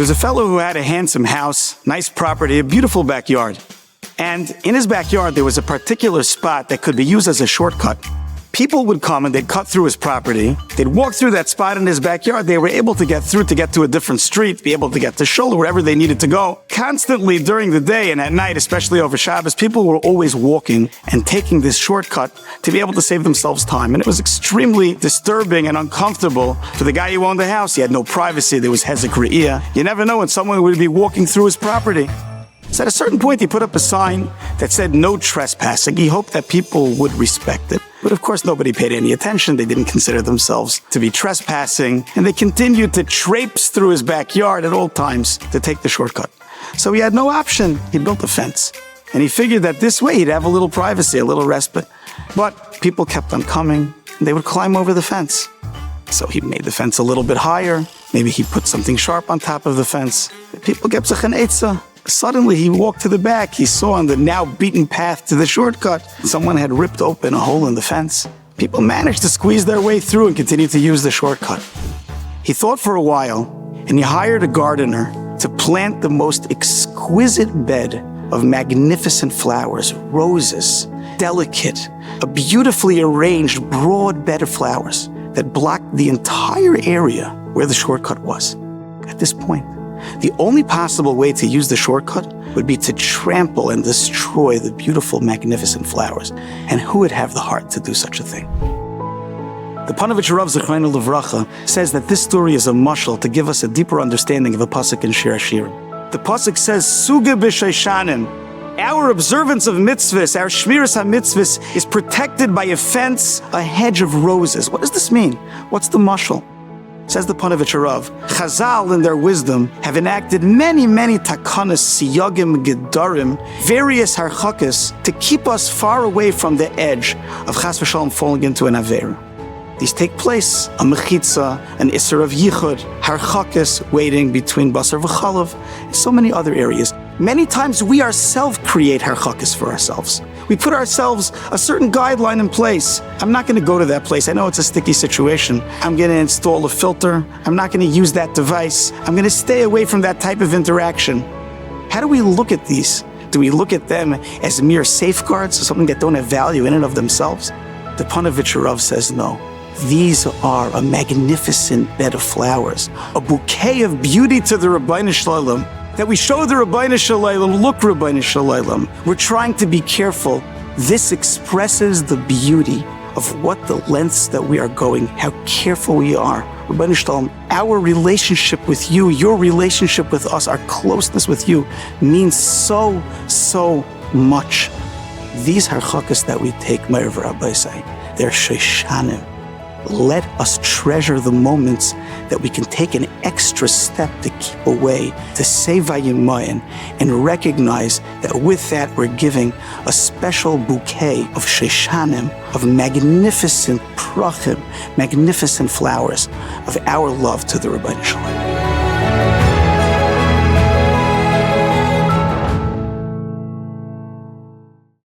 There was a fellow who had a handsome house, nice property, a beautiful backyard. And in his backyard, there was a particular spot that could be used as a shortcut. People would come and they'd cut through his property. They'd walk through that spot in his backyard. They were able to get through to get to a different street, be able to get to shul, wherever they needed to go. Constantly during the day and at night, especially over Shabbos, people were always walking and taking this shortcut to be able to save themselves time. And it was extremely disturbing and uncomfortable for the guy who owned the house. He had no privacy. There was hezek re'iyah. You never know when someone would be walking through his property. So at a certain point, he put up a sign that said no trespassing. He hoped that people would respect it. But of course, nobody paid any attention. They didn't consider themselves to be trespassing. And they continued to traipse through his backyard at all times to take the shortcut. So he had no option. He built a fence. And he figured that this way he'd have a little privacy, a little respite. But people kept on coming, and they would climb over the fence. So he made the fence a little bit higher. Maybe he put something sharp on top of the fence. People kept sich an eitzah. Suddenly, he walked to the back. He saw on the now beaten path to the shortcut, someone had ripped open a hole in the fence. People managed to squeeze their way through and continue to use the shortcut. He thought for a while, and he hired a gardener to plant the most exquisite bed of magnificent flowers, roses, delicate, a beautifully arranged, broad bed of flowers that blocked the entire area where the shortcut was. At this point, the only possible way to use the shortcut would be to trample and destroy the beautiful, magnificent flowers. And who would have the heart to do such a thing? The Panovich Rav Zechreinu Livracha says that this story is a mashal to give us a deeper understanding of a pasuk in Shir Hashirim. The pasuk says, Suga b'sheishanim. Our observance of mitzvahs, our shmiras ha-mitzvahs, is protected by a fence, a hedge of roses. What does this mean? What's the mashal? Says the Panovich Rav, Chazal in their wisdom have enacted many takanas, siyagim, gedarim, various harchakas to keep us far away from the edge of chas v'shalom falling into an avera. These take place, a mechitza, an isser of yichud, harchakas, waiting between basar v'chalav, and so many other areas. Many times we ourselves create harchakas for ourselves. We put ourselves a certain guideline in place. I'm not going to go to that place. I know it's a sticky situation. I'm going to install a filter. I'm not going to use that device. I'm going to stay away from that type of interaction. How do we look at these? Do we look at them as mere safeguards, something that don't have value in and of themselves? The Panovich Rav says no. These are a magnificent bed of flowers, a bouquet of beauty to the Rabbeinu Shalom, that we show the Rabbeinu Shalom, look Rabbeinu Shalom. We're trying to be careful. This expresses the beauty of what the lengths that we are going, how careful we are. Rabbeinu Shalom, our relationship with you, your relationship with us, our closeness with you means so much. These harchakas that we take, Me'er Rabbi say, they're sheishanim. Let us treasure the moments that we can take an extra step to keep away, to save Vayimayin, and recognize that with that we're giving a special bouquet of sheishanim, of magnificent prachim, magnificent flowers of our love to the Rabbeinu Shalom.